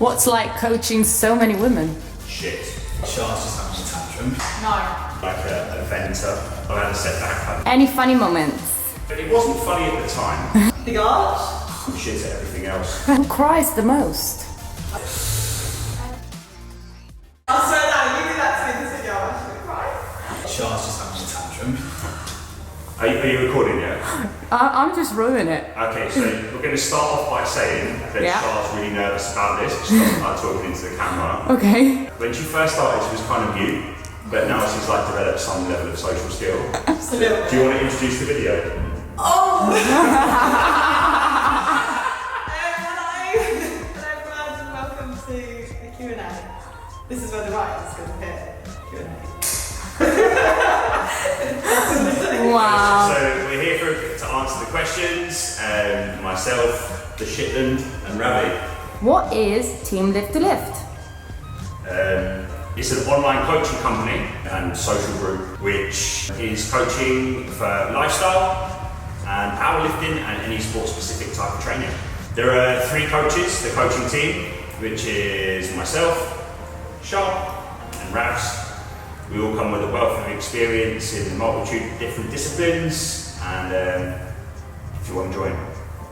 What's like coaching so many women? Shit. Char's just having a tantrum. No. Like a venter. I had a setback. Any funny moments? But it wasn't funny at the time. The gosh. Shit at everything else. Who cries the most? I swear down, you do that to me in this video, I'm actually gonna cry. Char's just having a tantrum. Are you recording yet? I'm just ruining it. Okay, so we're going to start off by saying that Char's really nervous about this. She doesn't like talking into the camera. Okay. When she first started, she was kind of mute, but now she's like developed some level of social skill. Absolutely. Do you want to introduce the video? Oh! Hello everyone, and welcome to the Q&A. This is where the writing is going to appear. Q&A. Wow. So we're here to answer the questions. Myself, the Shitland, and Ravi. What is Team Lift to Lift? It's an online coaching company and social group which is coaching for lifestyle and powerlifting and any sport-specific type of training. There are 3 coaches, the coaching team, which is myself, Char and Ravs. We all come with a wealth of experience in a multitude of different disciplines, and if you want to join,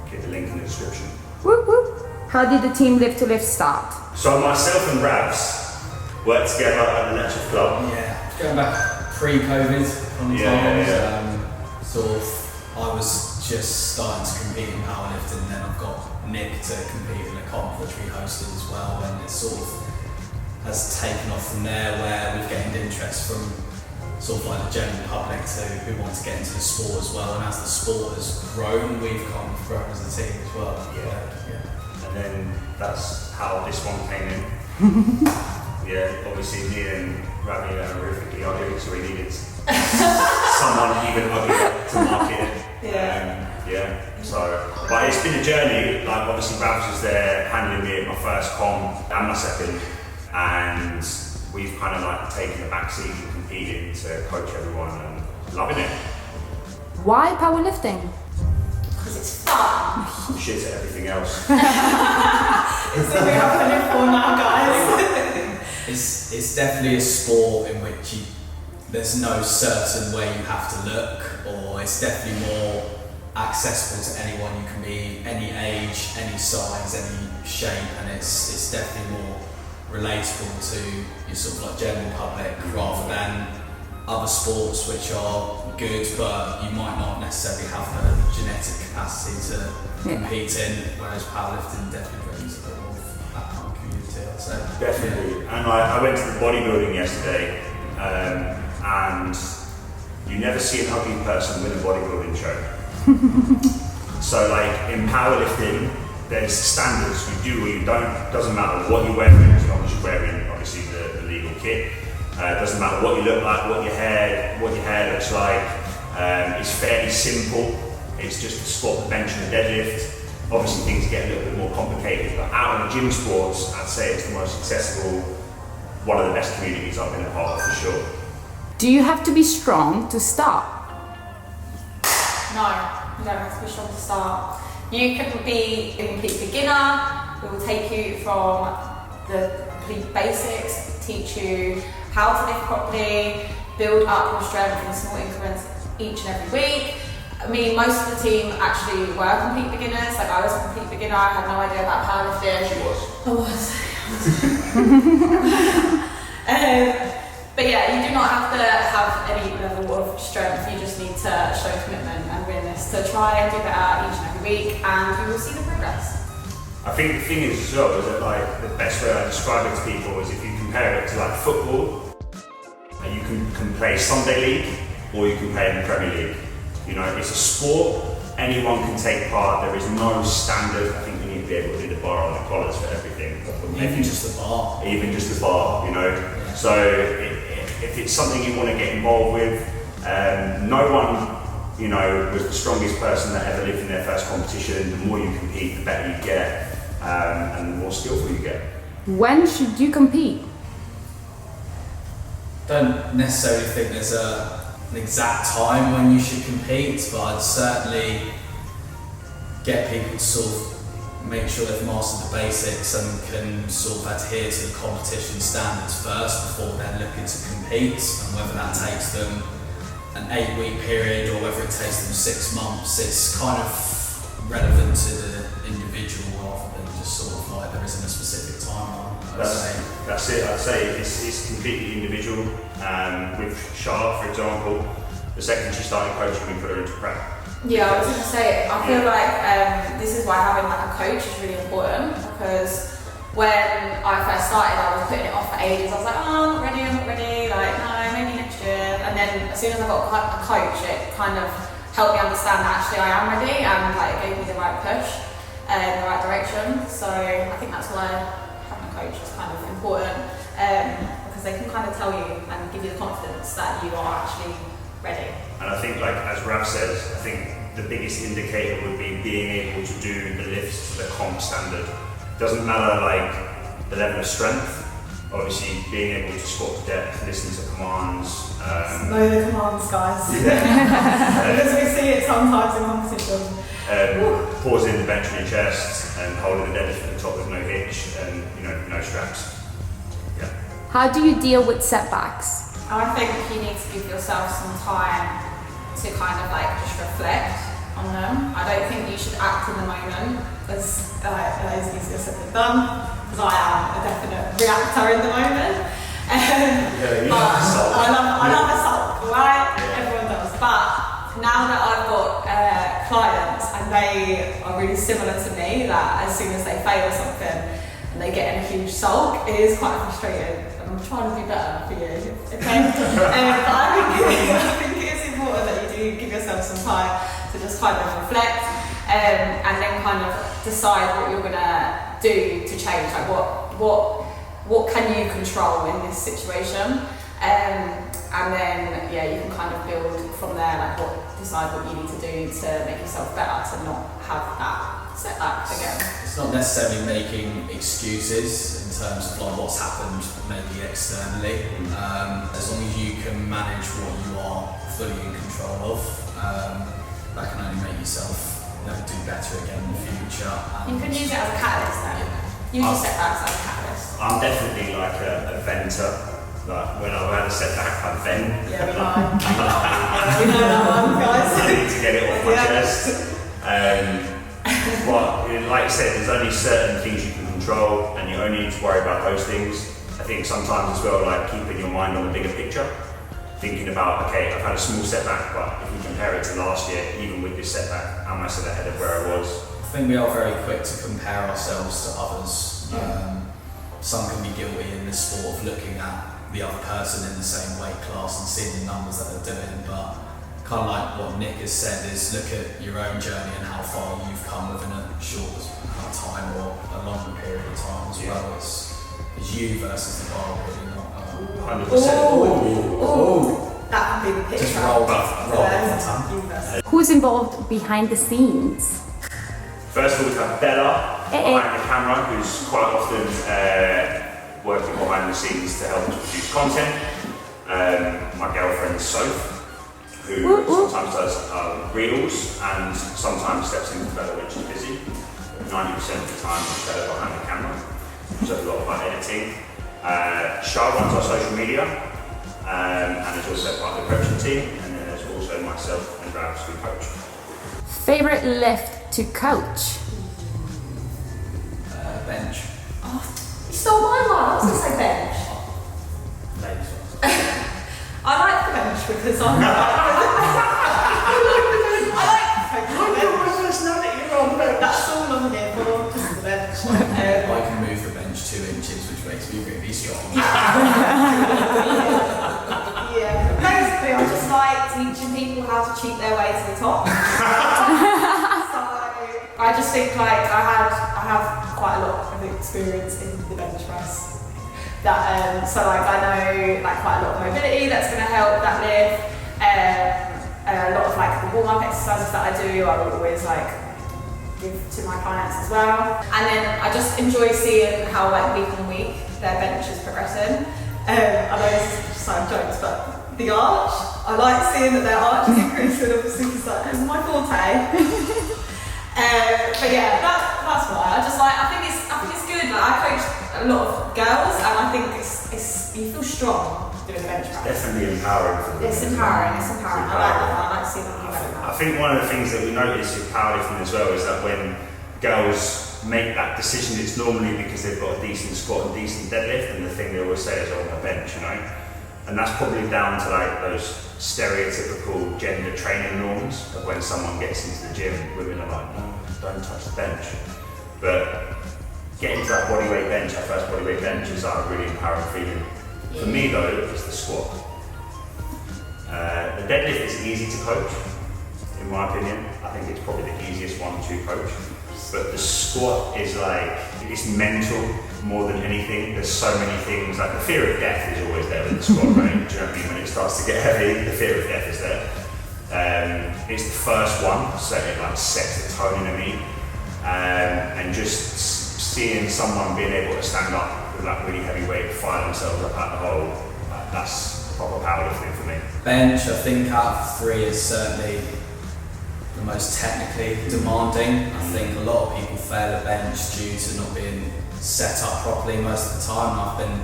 get the link in the description. Whoop whoop. How did the Team Lift to Lift start? So myself and Ravs worked together at the Lecture Club. Yeah, going back pre-COVID on the times. Sort of, I was just starting to compete in powerlifting, and then I've got Nick to compete in a comp which we hosted as well, and it sort of has taken off from there, where we've gained interest from sort of like the general public who want to get into the sport as well, and as the sport has grown, we've kind of grown as a team as well. Yeah. And then that's how this one came in. Yeah, obviously me and Ravi are horrifically ugly, so we needed someone even uglier to market it. So, but it's been a journey. Like obviously Ravs was there handling me at my first comp and my second, and we've kind of like taken the backseat and competing to coach everyone and loving it. Why powerlifting? Because it's fun. Shit at everything else. It's what we have to live for now, guys. It's definitely a sport in which there's no certain way you have to look, or it's definitely more accessible to anyone. You can be any age, any size, any shape, and it's definitely more relatable to your sort of like general public rather than other sports which are good, but you might not necessarily have the genetic capacity to compete in, whereas powerlifting definitely brings a bit more of that kind of community, I'd say. Definitely. And I went to the bodybuilding yesterday, and you never see an ugly person win a bodybuilding show. So like in powerlifting, there's standards. You do or you don't. Doesn't matter what you're wearing, as long as you're wearing obviously the legal kit. Doesn't matter what you look like, what your hair looks like. It's fairly simple. It's just the squat, the bench, and the deadlift. Obviously things get a little bit more complicated, but out in the gym sports, I'd say it's the most accessible, one of the best communities I've been a part of for sure. Do you have to be strong to start? No, you don't have to be strong to start. You can be a complete beginner. We will take you from the complete basics, teach you how to lift properly, build up your strength in small increments each and every week. I mean, most of the team actually were complete beginners. Like I was a complete beginner, I had no idea about powerlifting. She was. I was. But yeah, you do not have to have any level of strength. You just need to show commitment and willingness to try and do better each and every week, and you will see the progress. I think the thing is as well is that like the best way I describe it to people is if you compare it to like football, and you can play Sunday League or you can play in the Premier League. You know, it's a sport, anyone can take part, there is no standard. I think you need to be able to do the bar on the collars for everything. Even just the bar. Even just the bar, you know. So if it's something you want to get involved with, no one, you know, was the strongest person that ever lived in their first competition. The more you compete, the better you get, and the more skillful you get. When should you compete? Don't necessarily think there's an exact time when you should compete, but I'd certainly get people to sort of make sure they've mastered the basics and can sort of adhere to the competition standards first before then looking to compete, and whether that takes them an 8-week period or whether it takes them 6 months, it's kind of relevant to the individual rather than just sort of like there isn't a specific timeline. That's it. I'd say it's completely individual. With Char, for example, the second she started coaching, we put her into prep. Yeah, I was going to say, I feel like this is why having like a coach is really important, because when I first started, I was putting it off for ages. I was like, oh, I'm not ready, like, no, maybe next year. And then as soon as I got a coach, it kind of helped me understand that actually I am ready, and like it gave me the right push in the right direction. So I think that's why having a coach is kind of important, because they can kind of tell you and give you the confidence that you are actually ready. And I think, like as Rav says, I think the biggest indicator would be being able to do the lifts to the comp standard. Doesn't matter like the level of strength. Obviously, being able to squat to depth, listen to commands. Know the commands, guys. Because we see it sometimes in competition. Pausing the bench on your chest and holding the deadlift at the top with no hitch and no straps. Yeah. How do you deal with setbacks? I think you need to give yourself some time to kind of like just reflect on them. I don't think you should act in the moment, as that is easier said than done, because I am a definite reactor in the moment. I love a sulk, right? Yeah. Everyone does. But now that I've got clients and they are really similar to me, that as soon as they fail something and they get in a huge sulk, it is quite frustrating. I'm trying to do better for you, okay? But I think it is important that you do give yourself some time to just kind of reflect and then kind of decide what you're gonna do to change. Like what can you control in this situation? And then you can kind of build from there. Like decide what you need to do to make yourself better, to not have that setback again. It's not necessarily making excuses in terms of like what's happened maybe externally. As long as you can manage what you are fully in control of, that can only make yourself do better again in the future. You can use it as a catalyst then. Use your setbacks as a catalyst. I'm definitely like a venter. Like when I've had a setback, I vent. Yeah, we know that one, guys. I need to get it off my chest. But like you said, there's only certain things you can control, and you only need to worry about those things. I think sometimes as well, like keeping your mind on the bigger picture, thinking about, okay, I've had a small setback, but if we compare it to last year, even with this setback, am I still ahead of where I was? I think we are very quick to compare ourselves to others. Some can be guilty in this sport of looking at the other person in the same weight class and seeing the numbers that they're doing, but kind of like what Nick has said is look at your own journey and how far you've come within a short amount of time or a longer period of time as well. It's you versus the bar, really, not 100%. That would be the picture. just roll off the tongue. Who's involved behind the scenes? First of all, we have Bella behind the camera, who's quite often working behind the scenes to help us produce content. My girlfriend Soph, who sometimes does reels and sometimes steps into Bella when she's busy. 90% of the time she's Bella behind the camera. She does a lot of our editing. Char runs our social media and is also part of the coaching team. And then there's also myself and Rav who coach. Favorite lift to coach? Bench. Oh, you stole my one. I was going to say bench. Ladies. I like the bench because I like the bench. That's all I'm here for, just the bench. I can move the bench 2 inches, which makes me really strong. Yeah, basically I just like teaching people how to cheat their way to the top. So I just think like I have quite a lot of experience in the bench press. That so like I know like quite a lot of mobility that's going to help that lift. A lot of like the warm-up exercises that I do, I will always like give to my clients as well. And then I just enjoy seeing how like week on week their bench is progressing. I know this is just like jokes, but the arch, I like seeing that their arch is increasing, obviously, because that is my forte. But yeah, that's That's why I think it's good. Like, I coach a lot of girls, and I think it's you feel strong doing the bench press. Definitely empowering for them. It's empowering. I like that. I like to see them do better. I think one of the things that we notice with powerlifting as well is that when girls make that decision, it's normally because they've got a decent squat and decent deadlift, and the thing they always say is on the bench, you know. And that's probably down to like those stereotypical gender training norms of when someone gets into the gym, women are like, no, don't touch the bench. But getting to that bodyweight bench, our first bodyweight bench, is like a really empowering feeling. For me though, it's the squat. The deadlift is easy to coach, in my opinion. I think it's probably the easiest one to coach. But the squat is like, it's mental more than anything. There's so many things, like the fear of death is always there with the squat, right? Do you know what I mean? When it starts to get heavy, the fear of death is there. It's the first one, so it like sets the tone in me. And just seeing someone being able to stand up with that really heavy weight, fire themselves up at the hole, that's proper powerlifting for me. Bench, I think out of three is certainly the most technically demanding. I think a lot of people fail a bench due to not being set up properly most of the time. I've been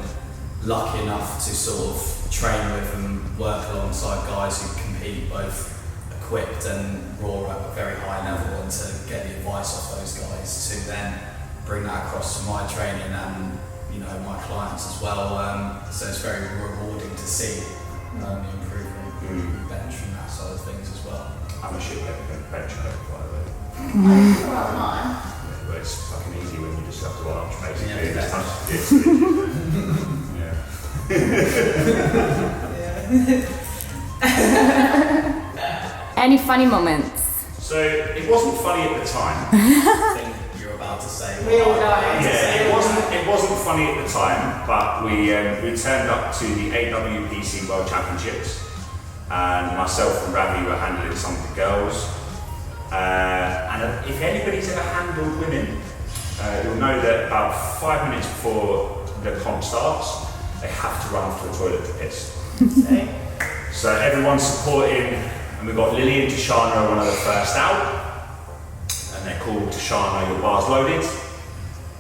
lucky enough to sort of train with and work alongside guys who compete both equipped and raw at a very high level, and to get the advice off those guys to then bring that across to my training and my clients as well. So it's very rewarding to see the improvement in bench from that side of things as well. I'm a shit bench coach, by the way. Well, no. Yeah, but it's fucking easy when you just have to arch, basically. Yeah, It's touch this. Yeah. Any funny moments? So it wasn't funny at the time. I think you're about to say. We all know. Yeah, it wasn't funny at the time, but we turned up to the AWPC World Championships, and myself and Ravi were handling some of the girls. And if anybody's ever handled women, you'll know that about 5 minutes before the comp starts, they have to run to the toilet to piss. So everyone's supporting, and we've got Lily and Tashana are one of the first out, and they're called Tashana, your bar's loaded.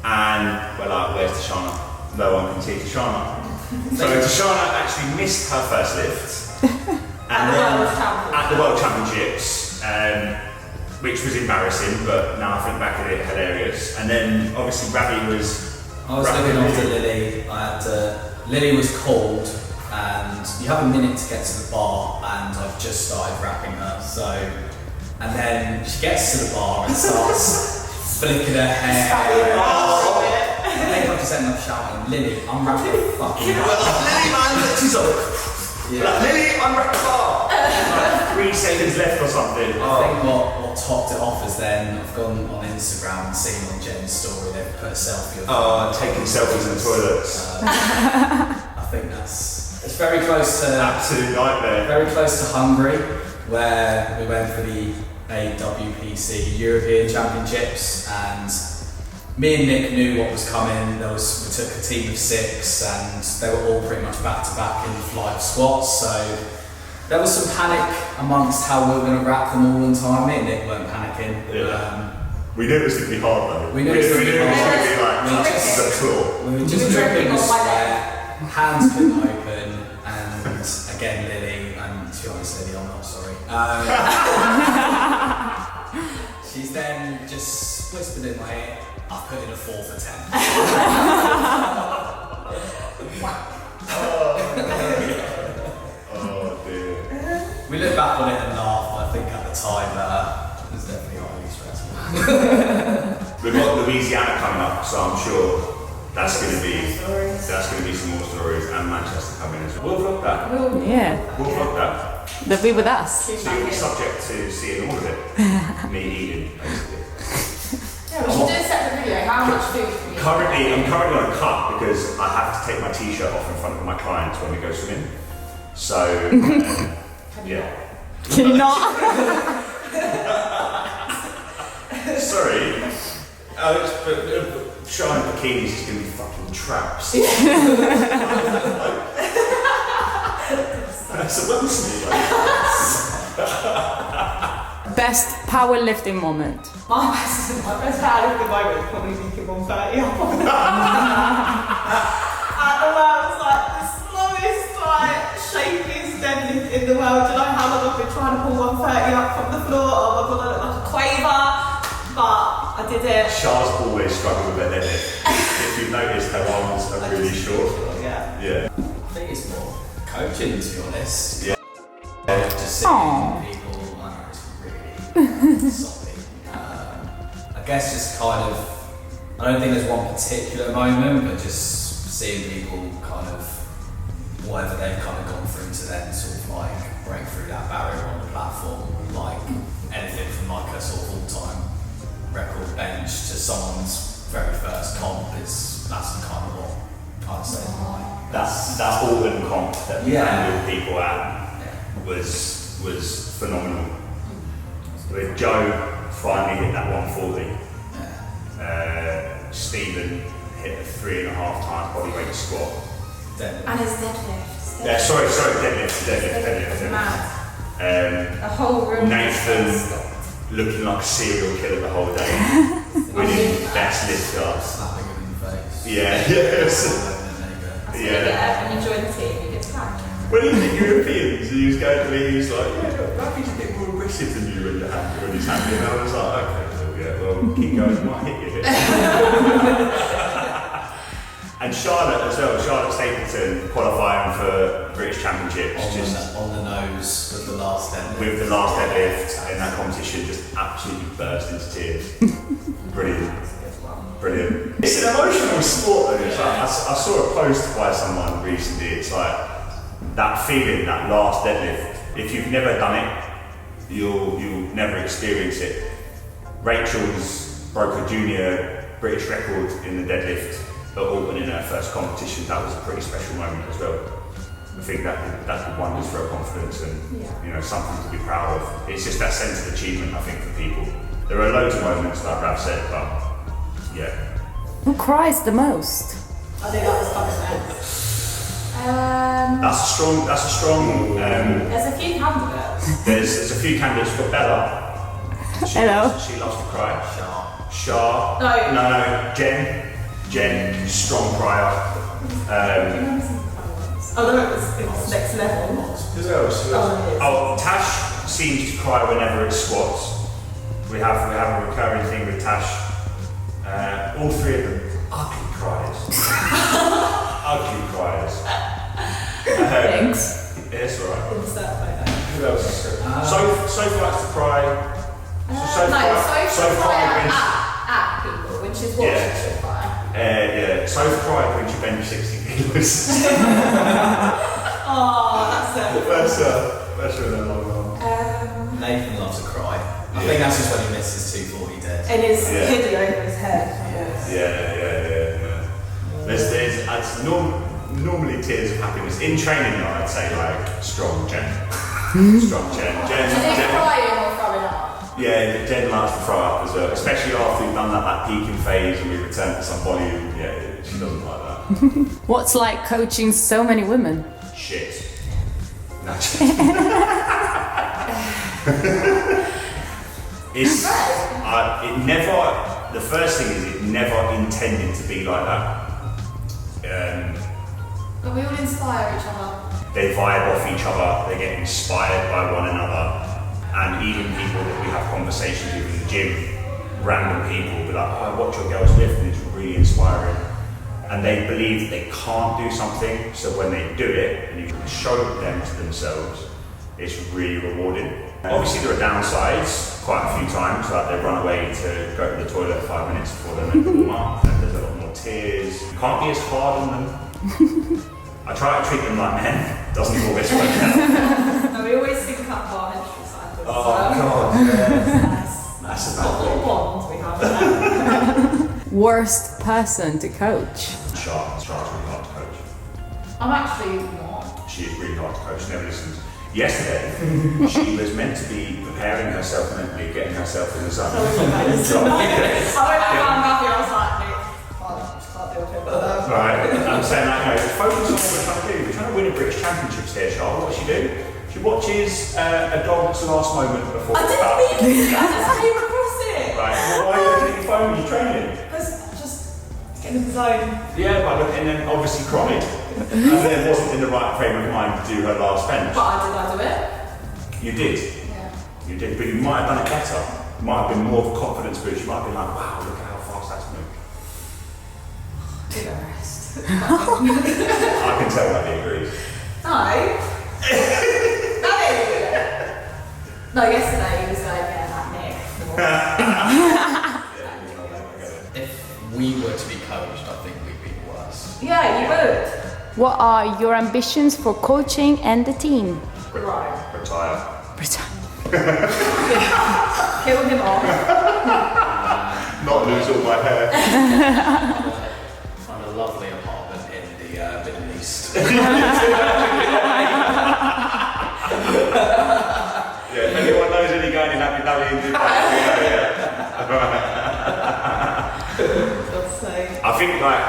And we're like, where's Tashana? No one can see Tashana. So Tashana actually missed her first lift. At the World Championships, which was embarrassing, but now I think back at it, hilarious. And then obviously Ravi was... I was looking after Lily. Lily was called, and you have a minute to get to the bar, and I've just started wrapping her. And then she gets to the bar and starts flicking her hair. I think I just ended up shouting, Lily, unwrap your fucking bar. Lily, man! She's like, Lily, unwrap the bar! Like 3 seconds left or something. I think what topped it off is then I've gone on Instagram and seen on Jen's story, they've put a selfie of taking selfies in the toilets. I think it's very close to... Absolute nightmare. Very close to Hungary, where we went for the AWPC European Championships, and me and Nick knew what was coming. We took a team of 6, and they were all pretty much back to back in flight squats. So there was some panic amongst how we were going to wrap them all in time. Me and Nick weren't panicking. Yeah. We knew it was going to be hard though. We knew it was going to be hard. We were just dripping with sweat, hands couldn't open, and again Lily, and to be honest Lily, I'm not sorry. She's then just whispered in my ear, I've put in a 4 for 10. Oh dear. We look back on it and laugh, but I think at the time it was definitely highly stressful. We've got Louisiana coming up, so I'm sure that's going to be some more stories, and Manchester coming as well. We'll vlog that. Yeah, We'll vlog that. they'll be with us. So you'll be subject to seeing all of it. Me eating, basically. Yeah, we should do a separate video. How much food can you eat? I'm currently on a cut because I have to take my t-shirt off in front of my clients when we go swimming. So, yeah. Can you not? Sorry. Showing bikinis is going to be fucking traps. That's a Wilson. Best powerlifting moment. My best powerlifting moment is probably thinking 130 up on the and the world's like the slowest, like, shakiest deadlift in the world. Do you know how long I've been trying to pull 130 up from the floor? Oh my god, I look like a quaver. But I did it. Char's always struggled with her deadlift. If you've noticed, her arms are really short. Yeah. Yeah. I think it's more coaching, to be honest. Yeah. Just seeing people, I know it's really soppy. I guess just kind of, I don't think there's one particular moment, but just seeing people kind of, whatever they've kind of gone through to then sort of like break through that barrier on the platform, like anything from like a sort of all-time record bench to someone's very first comp that's kind of what I'd say. That Auburn comp that we Yeah. ran with people at was phenomenal. With Joe finally hit that 140. Stephen hit a 3.5 times bodyweight squat. And his deadlift. Yeah, sorry, deadlift. Mad. The whole room. Nathan looking like a serial killer the whole day, winning best lift ups. Slapping him in the face. Yeah, That's what you get when you join the team, you get tagged. When he hit Europeans, he was going to me, he was like, yeah, look, Ravi's a bit more aggressive than you when he's happy. And I was like, okay, well, keep going, he might hit you here. And Charlotte as well, Charlotte Stapleton qualifying for British Championships. On the nose with the last deadlift. With the last deadlift in that competition, just absolutely burst into tears. Brilliant. It's an emotional sport though. It's like, I saw a post by someone recently, it's like, that feeling, that last deadlift, if you've never done it, you'll never experience it. Rachel's broke a junior British record in the deadlift at Auburn in her first competition. That was a pretty special moment as well. I think that did wonders for her confidence and something to be proud of. It's just that sense of achievement, I think, for people. There are loads of moments, like Rav said, but yeah. Who cries the most? I think that was coming next. That's a strong. There's a few candidates. There's a few candidates. We've got Bella. Hello. She loves to cry. Shah. No. Jen, strong crier. Oh no, it's next level. Who else? Tash seems to cry whenever it squats. We have a recurring thing with Tash. All three of them ugly criers. Ugly criers. Thanks. Yeah, it's alright. Insert photo. Who else? Sophie likes to cry. Sophie cried at people when she's watching, she'll cry. Sophie cried when she benched 60 kilos. Oh, that's it. That's really long. Nathan loves to cry. I think that's just when he misses 240 dead. And his hoodie over his head. Yeah. There's normally tears of happiness. In training though, I'd say like strong Jen. Strong Jen. Is it crying or throwing up? Yeah, Jen likes to throw up as well, especially after we've done that peaking phase and we return to some volume. Yeah, she doesn't like that. What's like coaching so many women? Shit. No. The first thing is it never intended to be like that. But we all inspire each other. They vibe off each other, they get inspired by one another, and even people that we have conversations with in the gym, random people be like, oh, I watch your girls lift and it's really inspiring. And they believe that they can't do something, so when they do it, and you can show them to themselves, it's really rewarding. Obviously there are downsides quite a few times, like they run away to go to the toilet 5 minutes before they're meant to warm up, and there's a lot more tears. You can't be as hard on them. I try to treat them like men, doesn't always work out. No, we always sync up our menstrual cycles. Oh god, yeah. That's a bad little thing. bonds we have. Worst person to coach? Char's really hard to coach. I'm actually not. She is really hard to coach, never listens. Yesterday, she was meant to be preparing herself mentally, getting herself in the zone. I went back and Ravi, I was like, Nick, I just can't deal with him. Right, I'm saying like, focus on what we're trying to do. We're trying to win a British Championships here, Char. What does she do? She watches a dog's last moment before I the didn't think that. I came across it. Right, well, why are you looking at your phone when you're training? Because just get in the zone. Yeah, by looking and then obviously cried. And then wasn't in the right frame of mind to do her last bench. But I do it. You did. Yeah. You did, but you might have done it better. You might have been more of a confidence boost. You might have been like, wow, look at how fast that's moved. Do the rest. I can tell that he agrees. No. No, yesterday he was like, yeah, like Nick. If we were to be coached, I think we'd be the worst. Yeah, you would. What are your ambitions for coaching and the team? Right. Retire. Kill him off. Not lose all my hair. Find a lovely apartment in the Middle East. Yeah, if anyone knows any guy in Abu Dhabi in Dubai, God's sake. I think like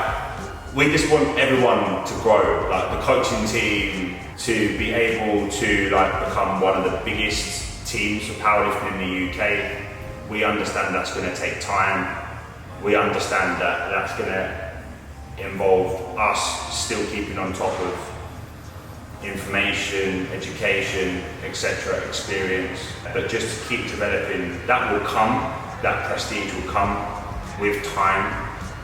we just want everyone to grow, like the coaching team to be able to like become one of the biggest teams of powerlifting in the UK. We understand that's going to take time. We understand that that's going to involve us still keeping on top of information, education, etc., experience, but just to keep developing. That will come, that prestige will come with time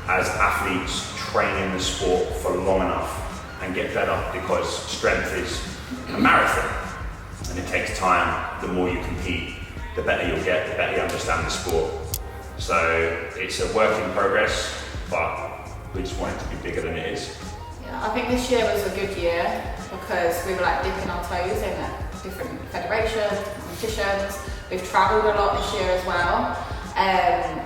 as athletes train in the sport for long enough and get better, because strength is a marathon and it takes time. The more you compete, the better you'll get, the better you understand the sport. So it's a work in progress, but we just want it to be bigger than it is. Yeah, I think this year was a good year because we were like dipping our toes in different federations, competitions. We've travelled a lot this year as well. And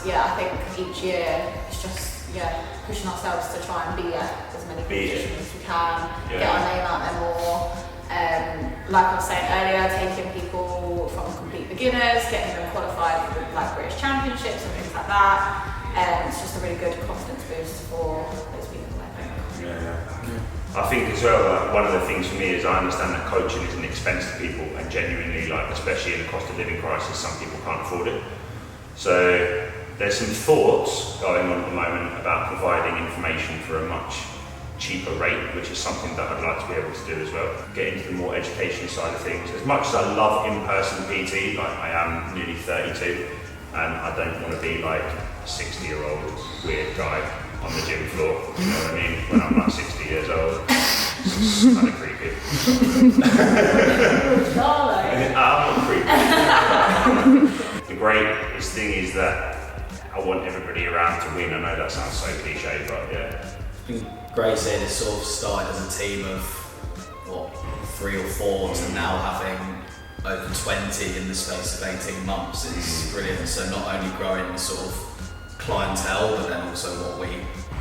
yeah, I think each year it's just pushing ourselves to try and be at as many competitions as we can, get our name out there more. Like I was saying earlier, taking people from complete beginners, getting them qualified for like British Championships and things like that. It's just a really good confidence boost for those people, I think. I think as well, one of the things for me is I understand that coaching is an expense to people, and genuinely, like especially in the cost of living crisis, some people can't afford it. So there's some thoughts going on at the moment about providing information for a much cheaper rate, which is something that I'd like to be able to do as well. Get into the more education side of things. As much as I love in-person PT, like I am nearly 32, and I don't want to be like a 60-year-old weird guy on the gym floor, you know what I mean, when I'm like 60 years old. It's kind of creepy. I'm not creepy. The greatest thing is that I want everybody around to win. I know that sounds so cliche, but yeah. It's been great seeing it sort of started as a team of 3 or 4 to now having over 20 in the space of 18 months. It's brilliant. So not only growing the sort of clientele, but then also what we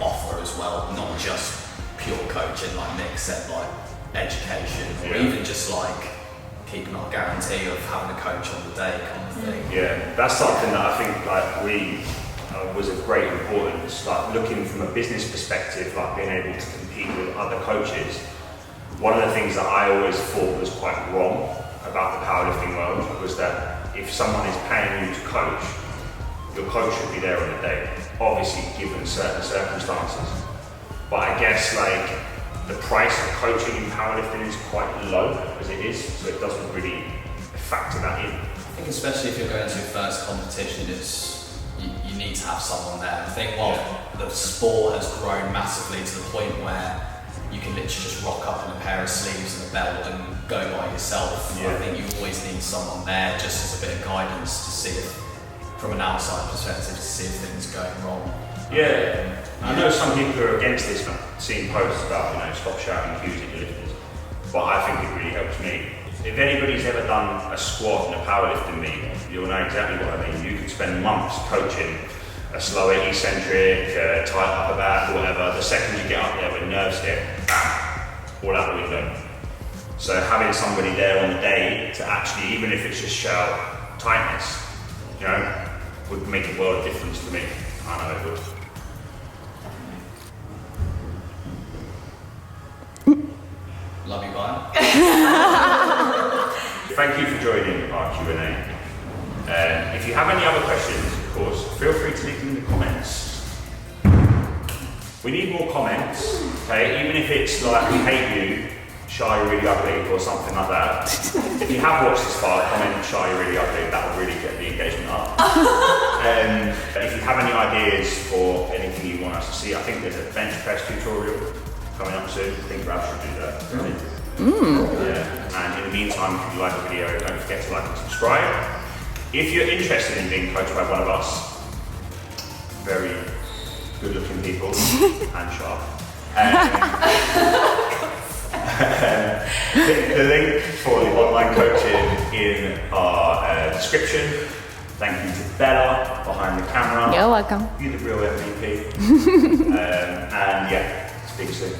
offer as well, not just pure coaching like Nick said, like education, or even just like keeping our guarantee of having a coach on the day kind of thing. Yeah, that's something that I think like we was of great importance, like looking from a business perspective, like being able to compete with other coaches. One of the things that I always thought was quite wrong about the powerlifting world was that if someone is paying you to coach, your coach should be there on the day, obviously given certain circumstances. But I guess like the price of coaching in powerlifting is quite low as it is, so it doesn't really factor that in. I think especially if you're going to your first competition, you need to have someone there. I think the sport has grown massively to the point where you can literally just rock up in a pair of sleeves and a belt and go by yourself. I think you always need someone there just as a bit of guidance to see if, from an outside perspective, to see if things are going wrong. Yeah, I know some people are against this, seeing posts about, stop shouting cues at your lifters, but I think it really helps me. If anybody's ever done a squat in a powerlifting meet, you'll know exactly what I mean. You could spend months coaching a slower eccentric, tight upper back, or whatever. The second you get up there with nerves hit, bam, all out the window. So having somebody there on the day to actually, even if it's just shout tightness, would make a world of difference to me. I know it would. Love you, bye. thank you for joining our Q&A. If you have any other questions, of course, feel free to leave them in the comments. We need more comments, okay? Even if it's like, we hate you, Char, you're really ugly, or something like that. If you have watched this far, comment Char, you're really ugly, that will really get the engagement up. If you have any ideas for anything you want us to see, I think there's a bench press tutorial coming up soon. I think Ralph should do that. Yeah. And in the meantime, if you like the video, don't forget to like and subscribe. If you're interested in being coached by one of us, very good looking people and sharp. The link for the online coaching in our description. Thank you to Bella behind the camera. You're welcome. You're the real MVP. And yeah, speak soon.